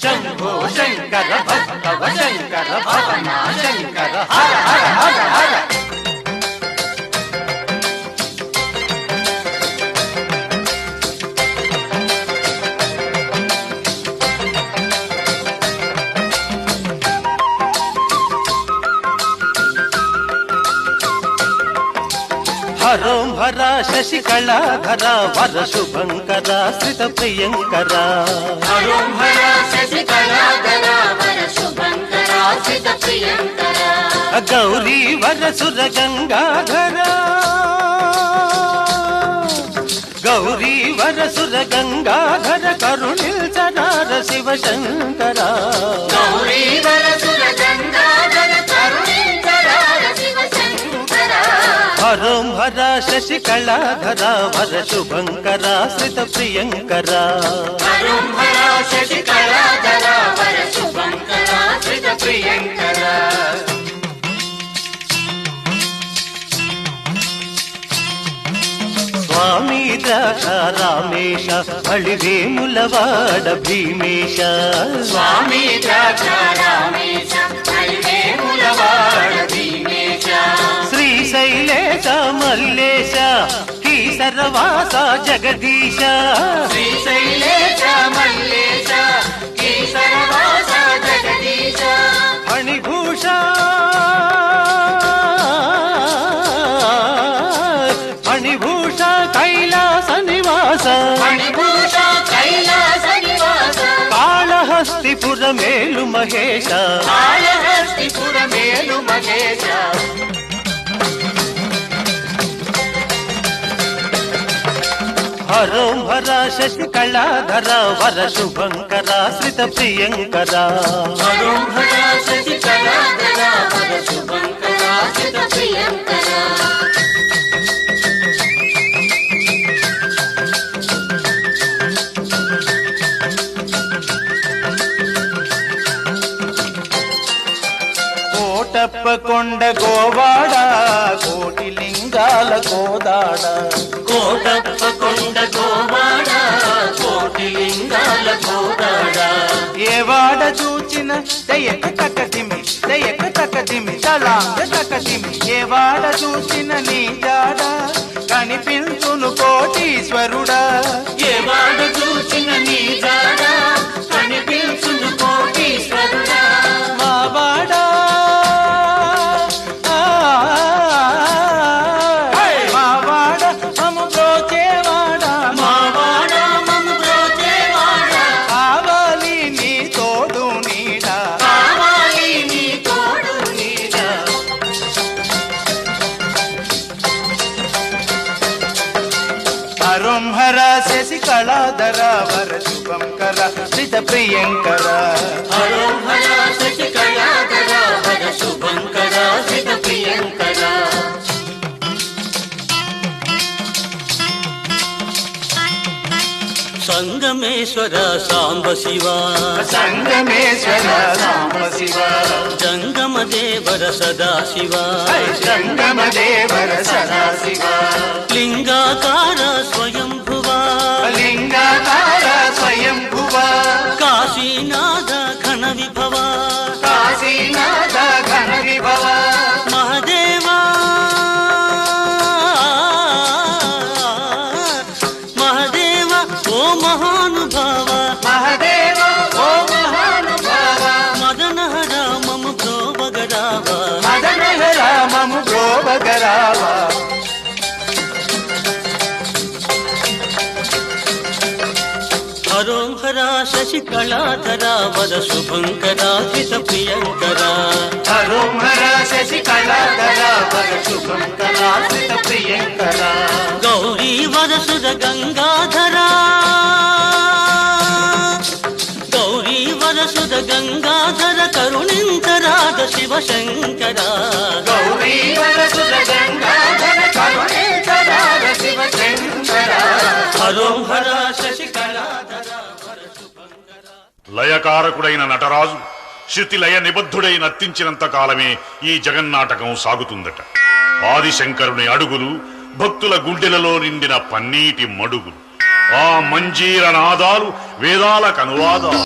శంభో శంకర భక్తవ శంకర భవనా శంకర హర హర హర హర. హరోం హర శశికళాధర వర శుభంకర శ్రిత ప్రియంకర. హరోం హర శశికళాధర వర శుభంకర శ్రిత ప్రియంకర. గౌరీ వర సుర గంగాధర గౌరీ వర సుర గంగాధర కరుణిల్చరార శివ శంకర. గౌరీ వర సుర గంగాధర కరుణిల్చరార శివ శంకర. హరోం హర శశికళాధర వర శుభంకర శ్రిత ప్రియంకర. హరోం హర శశికళాధర వర శుభంకర శ్రిత ప్రియంకర. స్వామి ద్రాక్ష రామేశ బళివేములవాడ భీమేశ. స్వామి ద్రాక్ష రామేశ బళివేములవాడ భీమేశ. శ్రీశైలేశ మల్లేశ కీసరవాస జగదీశ. శ్రీశైలేశ మల్లేశ కీసరవాస జగదీశ. ఫణిభూష ఫణిభూష కైలాస నివాస. మణిభూష కైలాస నివాస. కాళహస్తిపుర మేలు మహేశ. కాళహస్తిపుర మేలు మహేశ. హరోం హర శశికళాధర వర శుభంకర శ్రిత ప్రియంకర. హరోం హర శశికళాధర వర శుభంకర శ్రిత ప్రియంకర. కోటప్పకొండ గోవాడ కోటి లింగాల గోదాడ. కోటప్పకొండ గోవాడ కోటి లింగాల గోదాడ. ఏవాడ చూచిన దయక తకదిమి దయక తకదిమి తలాంగ తకదిమి. ఏవాడ చూసిన నీ జాడ కనిపించును కోటీశ్వరుడా. ఏవాడ చూసిన నీ జాడ కనిపించును కోటీశ్వరుడా. మావాడ మావాడ మము బ్రోచేవాడ. మావాడ మమ్ము బ్రోచేవాడ. కావాలి నీ తోడు నీడ. కావాలి నీ తోడు నీడ. హరోం హర శశికళాధర వర శుభంకర శ్రిత ప్రియంకర. హరోం హర శశికళాధర వర శుభంకర శ్రిత ప్రియంకర. సంగమేశ్వర సాంబ శివ. సంగమేశ్వర సాంబ శివ. జంగమ దేవర సదా శివ. సంగమ దేవర సదా శివ. లింగాకార స్వయంభువ. లింగాకార స్వయంభువ. కాశీనాథ ఘన విభవ. కాశీనాథ ఘన విభవ. మహదేవా మహదేవ ఓ మహానుభావ. మహదేవ ఓ మహానుభావ. మదనహర మమ ప్రోభగరావ. మదనహర మము గోవగరావ. హరోం హర శశికళాధర వర శుభంకర శ్రిత ప్రియంకర. హరోం హర శశికళాధర వర శుభంకర శ్రిత ప్రియంకర. గౌరీ వర సుర గంగాధర. గౌరీ వర సుర గంగాధర కరుణింతరాధ శివ శంకర. గౌరీ వర సుర గంగాధర కరుణింతరాధ శివ శంకర. హరోం హర శశికళాధర వర శుభంకర. లయకారకుడైన నటరాజు శృతి లయ నిబద్ధుడై నర్తించినంత కాలమే ఈ జగన్నాటకం సాగుతుందట. ఆదిశంకరుని అడుగులు భక్తుల గుండెలలో నిండిన పన్నీటి మడుగులు. ఆ మంజీర నాదాలు వేదాలకు అనువాదాలు.